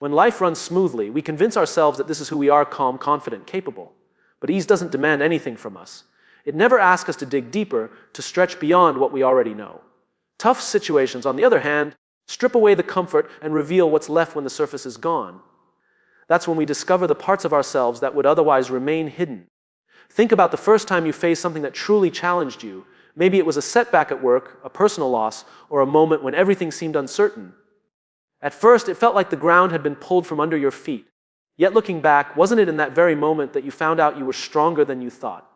When life runs smoothly, we convince ourselves that this is who we are: calm, confident, capable. But ease doesn't demand anything from us. It never asks us to dig deeper, to stretch beyond what we already know. Tough situations, on the other hand, strip away the comfort and reveal what's left when the surface is gone. That's when we discover the parts of ourselves that would otherwise remain hidden. Think about the first time you faced something that truly challenged you. Maybe it was a setback at work, a personal loss, or a moment when everything seemed uncertain. At first, it felt like the ground had been pulled from under your feet. Yet looking back, wasn't it in that very moment that you found out you were stronger than you thought?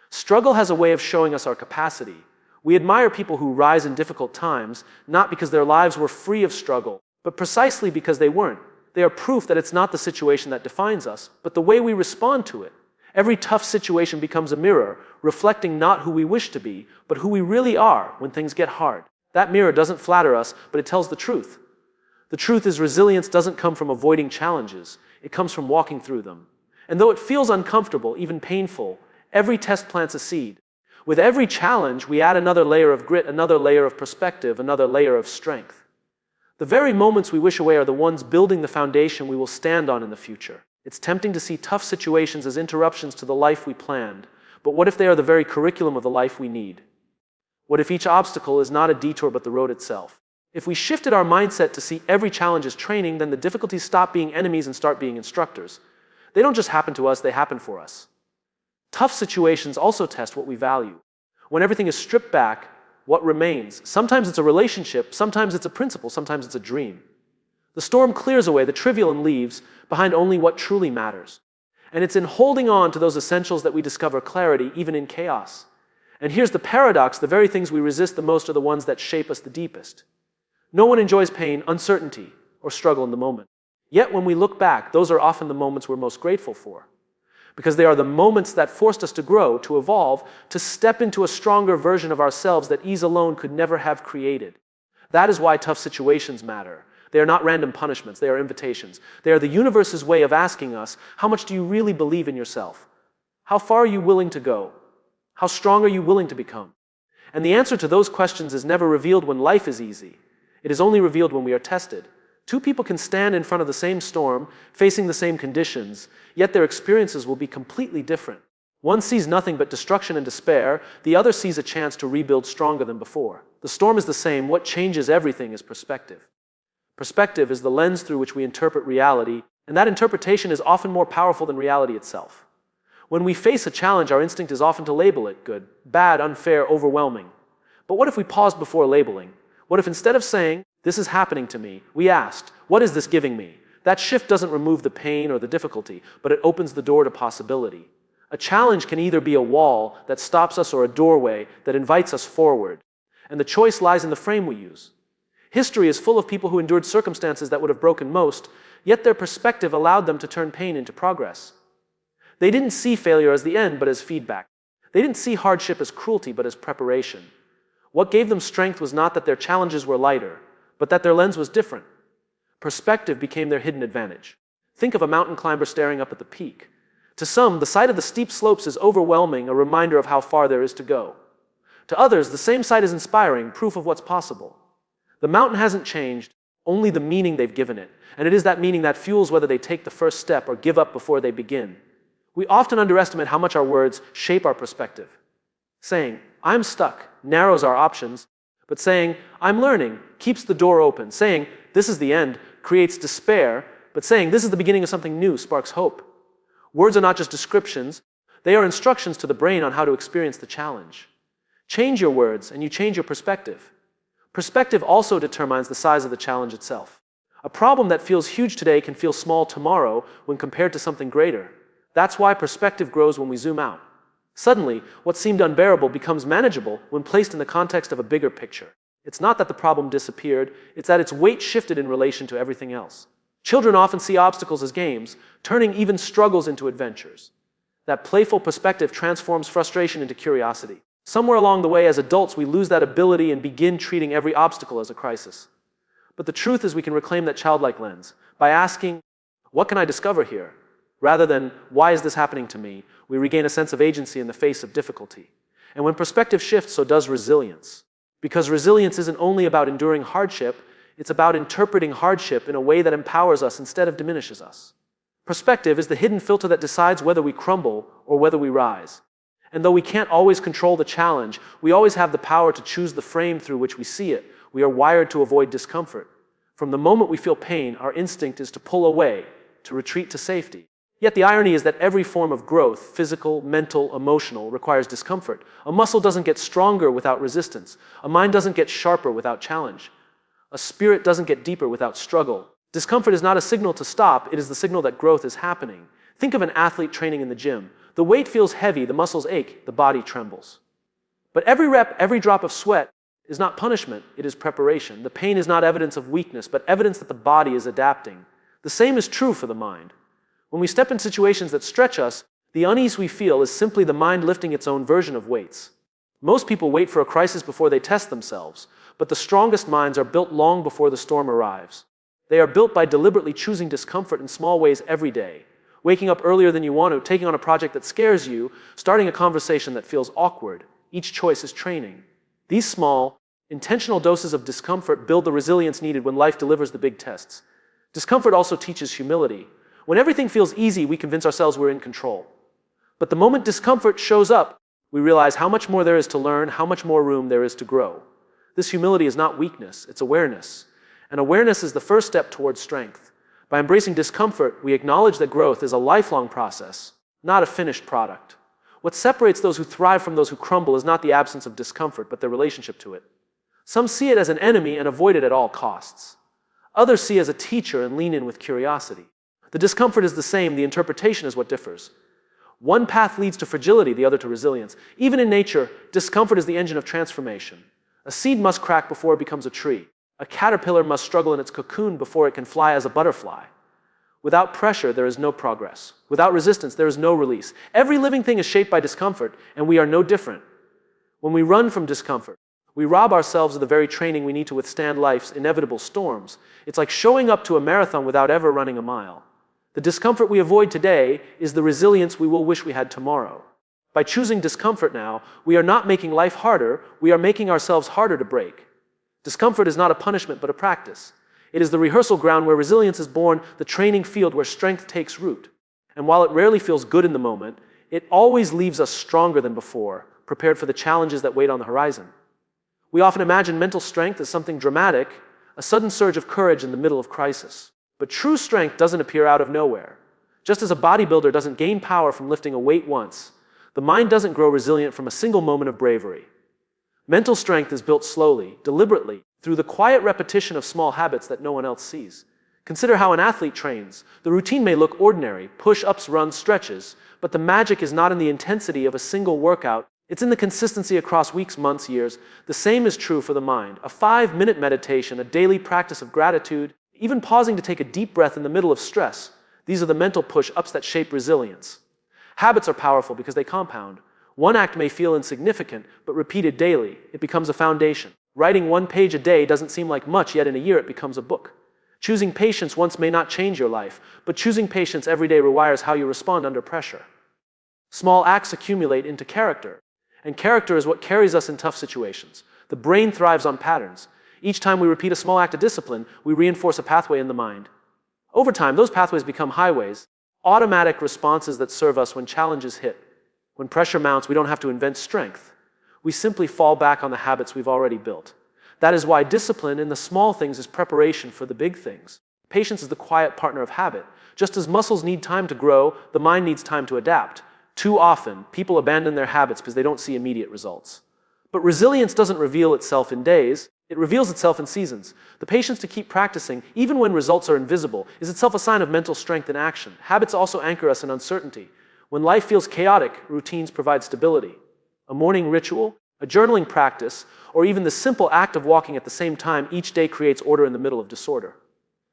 Struggle has a way of showing us our capacity. We admire people who rise in difficult times, not because their lives were free of struggle, but precisely because they weren't. They are proof that it's not the situation that defines us, but the way we respond to it. Every tough situation becomes a mirror, reflecting not who we wish to be, but who we really are when things get hard. That mirror doesn't flatter us, but it tells the truth. The truth is, resilience doesn't come from avoiding challenges. It comes from walking through them. And though it feels uncomfortable, even painful, every test plants a seed. With every challenge, we add another layer of grit, another layer of perspective, another layer of strength. The very moments we wish away are the ones building the foundation we will stand on in the future. It's tempting to see tough situations as interruptions to the life we planned. But what if they are the very curriculum of the life we need? What if each obstacle is not a detour but the road itself? If we shifted our mindset to see every challenge as training, then the difficulties stop being enemies and start being instructors. They don't just happen to us, they happen for us. Tough situations also test what we value. When everything is stripped back, what remains? Sometimes it's a relationship, sometimes it's a principle, sometimes it's a dream. The storm clears away the trivial and leaves behind only what truly matters. And it's in holding on to those essentials that we discover clarity, even in chaos. And here's the paradox: the very things we resist the most are the ones that shape us the deepest. No one enjoys pain, uncertainty, or struggle in the moment. Yet when we look back, those are often the moments we're most grateful for. Because they are the moments that forced us to grow, to evolve, to step into a stronger version of ourselves that ease alone could never have created. That is why tough situations matter. They are not random punishments, they are invitations. They are the universe's way of asking us, how much do you really believe in yourself? How far are you willing to go? How strong are you willing to become? And the answer to those questions is never revealed when life is easy. It is only revealed when we are tested. Two people can stand in front of the same storm, facing the same conditions, yet their experiences will be completely different. One sees nothing but destruction and despair, the other sees a chance to rebuild stronger than before. The storm is the same, what changes everything is perspective. Perspective is the lens through which we interpret reality, and that interpretation is often more powerful than reality itself. When we face a challenge, our instinct is often to label it good, bad, unfair, overwhelming. But what if we paused before labeling? What if instead of saying, "This is happening to me," we asked, "What is this giving me?" That shift doesn't remove the pain or the difficulty, but it opens the door to possibility. A challenge can either be a wall that stops us or a doorway that invites us forward. And the choice lies in the frame we use. History is full of people who endured circumstances that would have broken most, yet their perspective allowed them to turn pain into progress. They didn't see failure as the end, but as feedback. They didn't see hardship as cruelty, but as preparation. What gave them strength was not that their challenges were lighter, but that their lens was different. Perspective became their hidden advantage. Think of a mountain climber staring up at the peak. To some, the sight of the steep slopes is overwhelming, a reminder of how far there is to go. To others, the same sight is inspiring, proof of what's possible. The mountain hasn't changed, only the meaning they've given it. And it is that meaning that fuels whether they take the first step or give up before they begin. We often underestimate how much our words shape our perspective. Saying, "I'm stuck," narrows our options, but saying, "I'm learning," keeps the door open. Saying, "This is the end," creates despair, but saying, "This is the beginning of something new," sparks hope. Words are not just descriptions, they are instructions to the brain on how to experience the challenge. Change your words, and you change your perspective. Perspective also determines the size of the challenge itself. A problem that feels huge today can feel small tomorrow when compared to something greater. That's why perspective grows when we zoom out. Suddenly, what seemed unbearable becomes manageable when placed in the context of a bigger picture. It's not that the problem disappeared, it's that its weight shifted in relation to everything else. Children often see obstacles as games, turning even struggles into adventures. That playful perspective transforms frustration into curiosity. Somewhere along the way, as adults, we lose that ability and begin treating every obstacle as a crisis. But the truth is we can reclaim that childlike lens by asking, "What can I discover here?" Rather than, "Why is this happening to me?" we regain a sense of agency in the face of difficulty. And when perspective shifts, so does resilience. Because resilience isn't only about enduring hardship, It's about interpreting hardship in a way that empowers us instead of diminishes us. Perspective is the hidden filter that decides whether we crumble or whether we rise. And though we can't always control the challenge, we always have the power to choose the frame through which we see it. We are wired to avoid discomfort. From the moment we feel pain, our instinct is to pull away, to retreat to safety. Yet the irony is that every form of growth, physical, mental, emotional, requires discomfort. A muscle doesn't get stronger without resistance. A mind doesn't get sharper without challenge. A spirit doesn't get deeper without struggle. Discomfort is not a signal to stop, it is the signal that growth is happening. Think of an athlete training in the gym. The weight feels heavy, the muscles ache, the body trembles. But every rep, every drop of sweat is not punishment, it is preparation. The pain is not evidence of weakness, but evidence that the body is adapting. The same is true for the mind. When we step in situations that stretch us, the unease we feel is simply the mind lifting its own version of weights. Most people wait for a crisis before they test themselves, but the strongest minds are built long before the storm arrives. They are built by deliberately choosing discomfort in small ways every day. Waking up earlier than you want to, taking on a project that scares you, starting a conversation that feels awkward. Each choice is training. These small, intentional doses of discomfort build the resilience needed when life delivers the big tests. Discomfort also teaches humility. When everything feels easy, we convince ourselves we're in control. But the moment discomfort shows up, we realize how much more there is to learn, how much more room there is to grow. This humility is not weakness, it's awareness. And awareness is the first step towards strength. By embracing discomfort, we acknowledge that growth is a lifelong process, not a finished product. What separates those who thrive from those who crumble is not the absence of discomfort, but their relationship to it. Some see it as an enemy and avoid it at all costs. Others see it as a teacher and lean in with curiosity. The discomfort is the same, the interpretation is what differs. One path leads to fragility, the other to resilience. Even in nature, discomfort is the engine of transformation. A seed must crack before it becomes a tree. A caterpillar must struggle in its cocoon before it can fly as a butterfly. Without pressure, there is no progress. Without resistance, there is no release. Every living thing is shaped by discomfort, and we are no different. When we run from discomfort, we rob ourselves of the very training we need to withstand life's inevitable storms. It's like showing up to a marathon without ever running a mile. The discomfort we avoid today is the resilience we will wish we had tomorrow. By choosing discomfort now, we are not making life harder, we are making ourselves harder to break. Discomfort is not a punishment, but a practice. It is the rehearsal ground where resilience is born, the training field where strength takes root. And while it rarely feels good in the moment, it always leaves us stronger than before, prepared for the challenges that wait on the horizon. We often imagine mental strength as something dramatic, a sudden surge of courage in the middle of crisis. But true strength doesn't appear out of nowhere. Just as a bodybuilder doesn't gain power from lifting a weight once, the mind doesn't grow resilient from a single moment of bravery. Mental strength is built slowly, deliberately, through the quiet repetition of small habits that no one else sees. Consider how an athlete trains. The routine may look ordinary, push-ups, runs, stretches, but the magic is not in the intensity of a single workout. It's in the consistency across weeks, months, years. The same is true for the mind. A 5-minute meditation, a daily practice of gratitude, even pausing to take a deep breath in the middle of stress. These are the mental push-ups that shape resilience. Habits are powerful because they compound. One act may feel insignificant, but repeated daily, it becomes a foundation. Writing 1 page a day doesn't seem like much, yet in a year it becomes a book. Choosing patience once may not change your life, but choosing patience every day rewires how you respond under pressure. Small acts accumulate into character, and character is what carries us in tough situations. The brain thrives on patterns. Each time we repeat a small act of discipline, we reinforce a pathway in the mind. Over time, those pathways become highways, automatic responses that serve us when challenges hit. When pressure mounts, we don't have to invent strength. We simply fall back on the habits we've already built. That is why discipline in the small things is preparation for the big things. Patience is the quiet partner of habit. Just as muscles need time to grow, the mind needs time to adapt. Too often, people abandon their habits because they don't see immediate results. But resilience doesn't reveal itself in days, it reveals itself in seasons. The patience to keep practicing, even when results are invisible, is itself a sign of mental strength in action. Habits also anchor us in uncertainty. When life feels chaotic, routines provide stability. A morning ritual, a journaling practice, or even the simple act of walking at the same time each day creates order in the middle of disorder.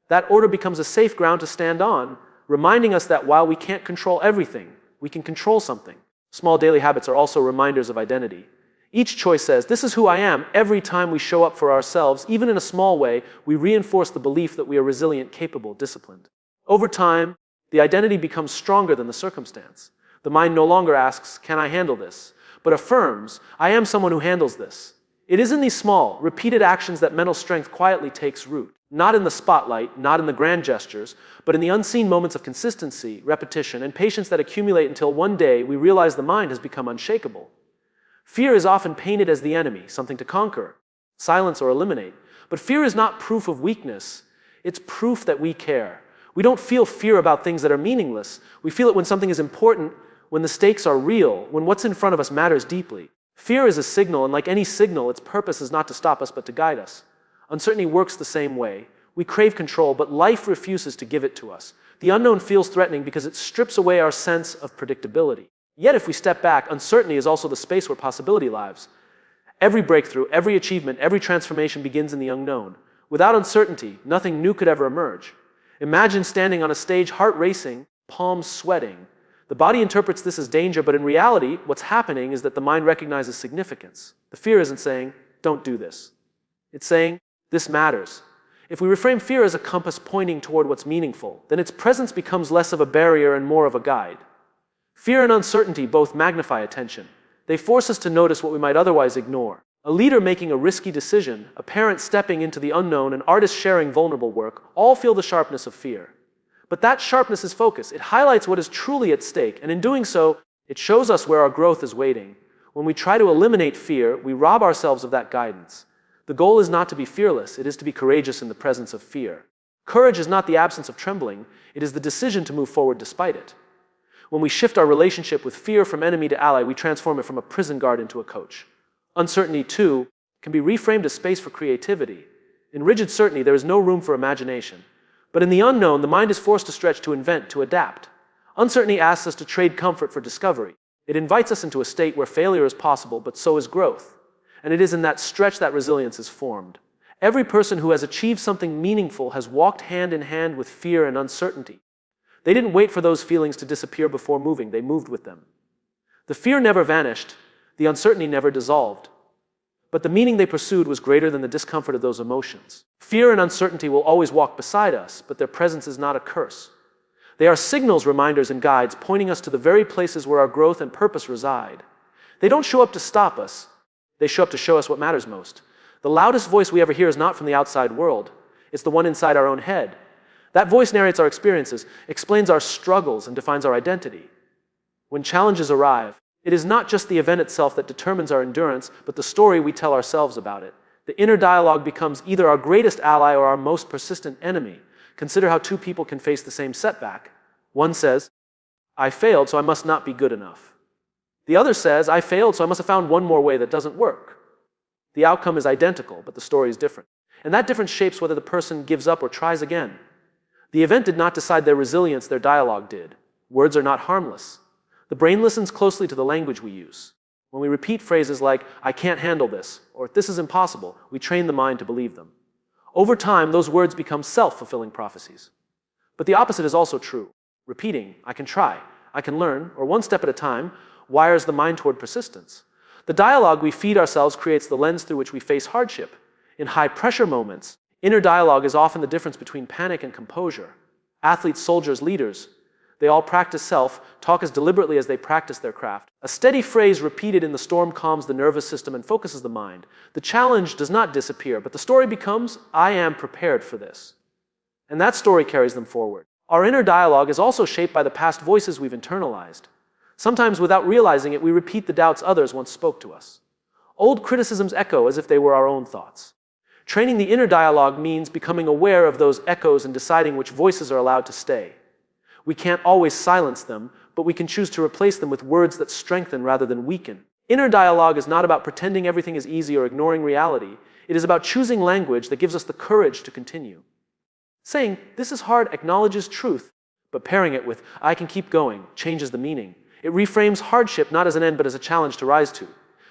That order becomes a safe ground to stand on, reminding us that while we can't control everything, we can control something. Small daily habits are also reminders of identity. Each choice says, this is who I am. Every time we show up for ourselves, even in a small way, we reinforce the belief that we are resilient, capable, disciplined. Over time, the identity becomes stronger than the circumstance. The mind no longer asks, can I handle this? But affirms, I am someone who handles this. It is in these small, repeated actions that mental strength quietly takes root. Not in the spotlight, not in the grand gestures, but in the unseen moments of consistency, repetition, and patience that accumulate until one day we realize the mind has become unshakable. Fear is often painted as the enemy, something to conquer, silence, or eliminate. But fear is not proof of weakness. It's proof that we care. We don't feel fear about things that are meaningless. We feel it when something is important, when the stakes are real, when what's in front of us matters deeply. Fear is a signal, and like any signal, its purpose is not to stop us but to guide us. Uncertainty works the same way. We crave control, but life refuses to give it to us. The unknown feels threatening because it strips away our sense of predictability. Yet if we step back, uncertainty is also the space where possibility lives. Every breakthrough, every achievement, every transformation begins in the unknown. Without uncertainty, nothing new could ever emerge. Imagine standing on a stage, heart racing, palms sweating. The body interprets this as danger, but in reality, what's happening is that the mind recognizes significance. The fear isn't saying, don't do this. It's saying, this matters. If we reframe fear as a compass pointing toward what's meaningful, then its presence becomes less of a barrier and more of a guide. Fear and uncertainty both magnify attention. They force us to notice what we might otherwise ignore. A leader making a risky decision, a parent stepping into the unknown, an artist sharing vulnerable work, all feel the sharpness of fear. But that sharpness is focus. It highlights what is truly at stake, and in doing so, it shows us where our growth is waiting. When we try to eliminate fear, we rob ourselves of that guidance. The goal is not to be fearless, it is to be courageous in the presence of fear. Courage is not the absence of trembling, it is the decision to move forward despite it. When we shift our relationship with fear from enemy to ally, we transform it from a prison guard into a coach. Uncertainty, too, can be reframed as space for creativity. In rigid certainty, there is no room for imagination. But in the unknown, the mind is forced to stretch, to invent, to adapt. Uncertainty asks us to trade comfort for discovery. It invites us into a state where failure is possible, but so is growth. And it is in that stretch that resilience is formed. Every person who has achieved something meaningful has walked hand in hand with fear and uncertainty. They didn't wait for those feelings to disappear before moving, they moved with them. The fear never vanished, the uncertainty never dissolved. But the meaning they pursued was greater than the discomfort of those emotions. Fear and uncertainty will always walk beside us, but their presence is not a curse. They are signals, reminders, and guides pointing us to the very places where our growth and purpose reside. They don't show up to stop us. They show up to show us what matters most. The loudest voice we ever hear is not from the outside world. It's the one inside our own head. That voice narrates our experiences, explains our struggles, and defines our identity. When challenges arrive, it is not just the event itself that determines our endurance, but the story we tell ourselves about it. The inner dialogue becomes either our greatest ally or our most persistent enemy. Consider how two people can face the same setback. One says, I failed, so I must not be good enough. The other says, I failed, so I must have found one more way that doesn't work. The outcome is identical, but the story is different. And that difference shapes whether the person gives up or tries again. The event did not decide their resilience, their dialogue did. Words are not harmless. The brain listens closely to the language we use. When we repeat phrases like, I can't handle this, or this is impossible, we train the mind to believe them. Over time, those words become self-fulfilling prophecies. But the opposite is also true. Repeating, I can try, I can learn, or one step at a time, wires the mind toward persistence. The dialogue we feed ourselves creates the lens through which we face hardship. In high-pressure moments, inner dialogue is often the difference between panic and composure. Athletes, soldiers, leaders, they all practice self, talk as deliberately as they practice their craft. A steady phrase repeated in the storm calms the nervous system and focuses the mind. The challenge does not disappear, but the story becomes, I am prepared for this. And that story carries them forward. Our inner dialogue is also shaped by the past voices we've internalized. Sometimes without realizing it, we repeat the doubts others once spoke to us. Old criticisms echo as if they were our own thoughts. Training the inner dialogue means becoming aware of those echoes and deciding which voices are allowed to stay. We can't always silence them, but we can choose to replace them with words that strengthen rather than weaken. Inner dialogue is not about pretending everything is easy or ignoring reality. It is about choosing language that gives us the courage to continue. Saying, this is hard, acknowledges truth, but pairing it with, I can keep going, changes the meaning. It reframes hardship not as an end, but as a challenge to rise to.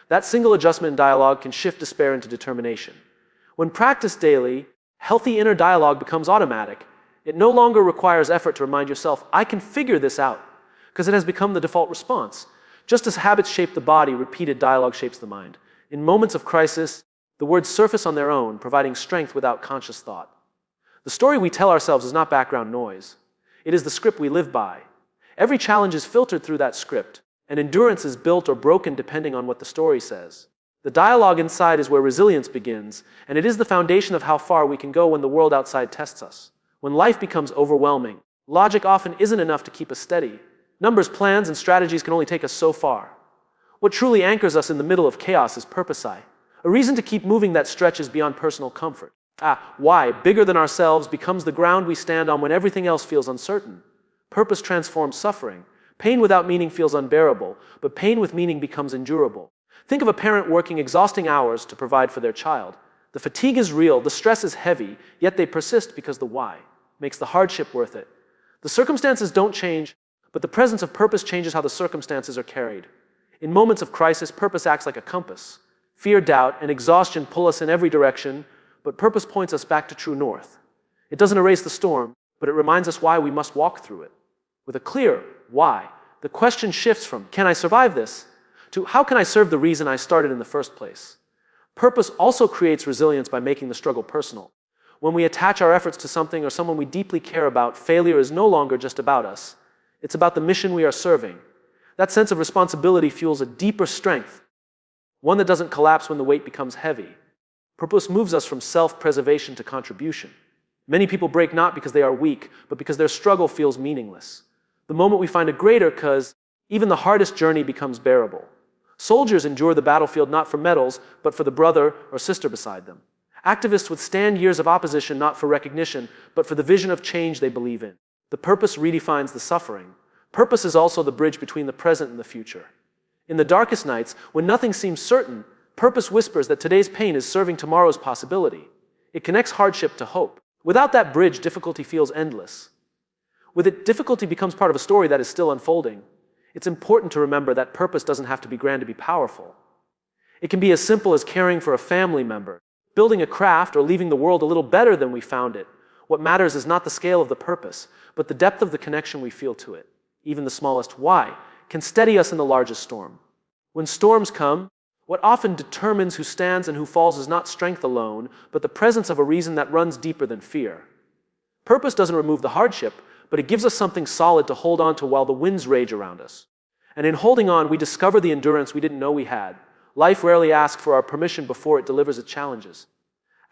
That single adjustment in dialogue can shift despair into determination. When practiced daily, healthy inner dialogue becomes automatic. It no longer requires effort to remind yourself, I can figure this out, because it has become the default response. Just as habits shape the body, repeated dialogue shapes the mind. In moments of crisis, the words surface on their own, providing strength without conscious thought. The story we tell ourselves is not background noise. It is the script we live by. Every challenge is filtered through that script, and endurance is built or broken depending on what the story says. The dialogue inside is where resilience begins, and it is the foundation of how far we can go when the world outside tests us. When life becomes overwhelming, logic often isn't enough to keep us steady. Numbers, plans, and strategies can only take us so far. What truly anchors us in the middle of chaos is purpose. A reason to keep moving that stretches beyond personal comfort. Why, bigger than ourselves, becomes the ground we stand on when everything else feels uncertain. Purpose transforms suffering. Pain without meaning feels unbearable, but pain with meaning becomes endurable. Think of a parent working exhausting hours to provide for their child. The fatigue is real, the stress is heavy, yet they persist because the why makes the hardship worth it. The circumstances don't change, but the presence of purpose changes how the circumstances are carried. In moments of crisis, purpose acts like a compass. Fear, doubt, and exhaustion pull us in every direction, but purpose points us back to true north. It doesn't erase the storm, but it reminds us why we must walk through it. With a clear why, the question shifts from, can I survive this? To, how can I serve the reason I started in the first place? Purpose also creates resilience by making the struggle personal. When we attach our efforts to something or someone we deeply care about, failure is no longer just about us. It's about the mission we are serving. That sense of responsibility fuels a deeper strength, one that doesn't collapse when the weight becomes heavy. Purpose moves us from self-preservation to contribution. Many people break not because they are weak, but because their struggle feels meaningless. The moment we find a greater cause, even the hardest journey becomes bearable. Soldiers endure the battlefield not for medals, but for the brother or sister beside them. Activists withstand years of opposition not for recognition, but for the vision of change they believe in. The purpose redefines the suffering. Purpose is also the bridge between the present and the future. In the darkest nights, when nothing seems certain, purpose whispers that today's pain is serving tomorrow's possibility. It connects hardship to hope. Without that bridge, difficulty feels endless. With it, difficulty becomes part of a story that is still unfolding. It's important to remember that purpose doesn't have to be grand to be powerful. It can be as simple as caring for a family member, building a craft, or leaving the world a little better than we found it. What matters is not the scale of the purpose, but the depth of the connection we feel to it. Even the smallest why can steady us in the largest storm. When storms come, what often determines who stands and who falls is not strength alone, but the presence of a reason that runs deeper than fear. Purpose doesn't remove the hardship, but it gives us something solid to hold on to while the winds rage around us. And in holding on, we discover the endurance we didn't know we had. Life rarely asks for our permission before it delivers its challenges.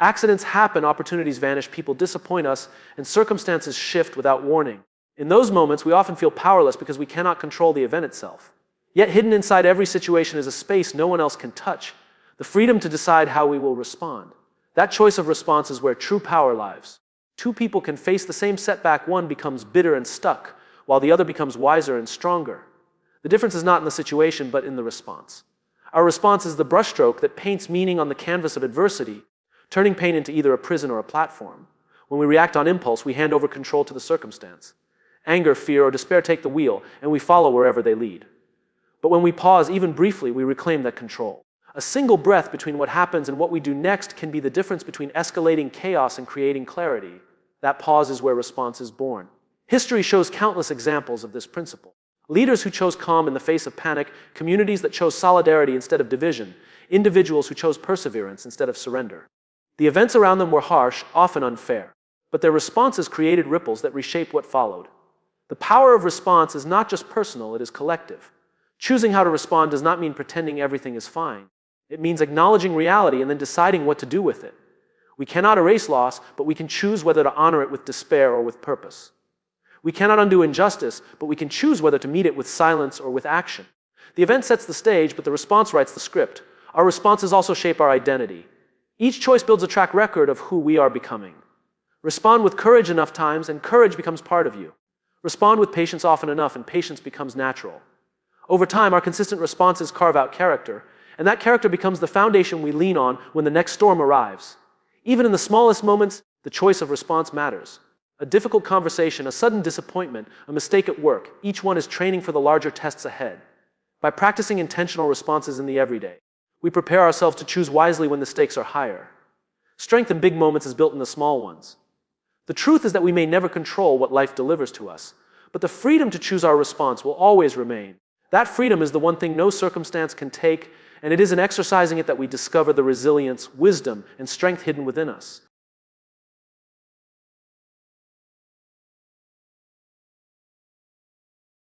Accidents happen, opportunities vanish, people disappoint us, and circumstances shift without warning. In those moments, we often feel powerless because we cannot control the event itself. Yet hidden inside every situation is a space no one else can touch, the freedom to decide how we will respond. That choice of response is where true power lies. Two people can face the same setback, one becomes bitter and stuck, while the other becomes wiser and stronger. The difference is not in the situation, but in the response. Our response is the brushstroke that paints meaning on the canvas of adversity, turning pain into either a prison or a platform. When we react on impulse, we hand over control to the circumstance. Anger, fear, or despair take the wheel, and we follow wherever they lead. But when we pause, even briefly, we reclaim that control. A single breath between what happens and what we do next can be the difference between escalating chaos and creating clarity. That pause is where response is born. History shows countless examples of this principle. Leaders who chose calm in the face of panic, communities that chose solidarity instead of division, individuals who chose perseverance instead of surrender. The events around them were harsh, often unfair, but their responses created ripples that reshaped what followed. The power of response is not just personal, it is collective. Choosing how to respond does not mean pretending everything is fine. It means acknowledging reality and then deciding what to do with it. We cannot erase loss, but we can choose whether to honor it with despair or with purpose. We cannot undo injustice, but we can choose whether to meet it with silence or with action. The event sets the stage, but the response writes the script. Our responses also shape our identity. Each choice builds a track record of who we are becoming. Respond with courage enough times, and courage becomes part of you. Respond with patience often enough, and patience becomes natural. Over time, our consistent responses carve out character, and that character becomes the foundation we lean on when the next storm arrives. Even in the smallest moments, the choice of response matters. A difficult conversation, a sudden disappointment, a mistake at work, each one is training for the larger tests ahead. By practicing intentional responses in the everyday, we prepare ourselves to choose wisely when the stakes are higher. Strength in big moments is built in the small ones. The truth is that we may never control what life delivers to us, but the freedom to choose our response will always remain. That freedom is the one thing no circumstance can take, and it is in exercising it that we discover the resilience, wisdom, and strength hidden within us.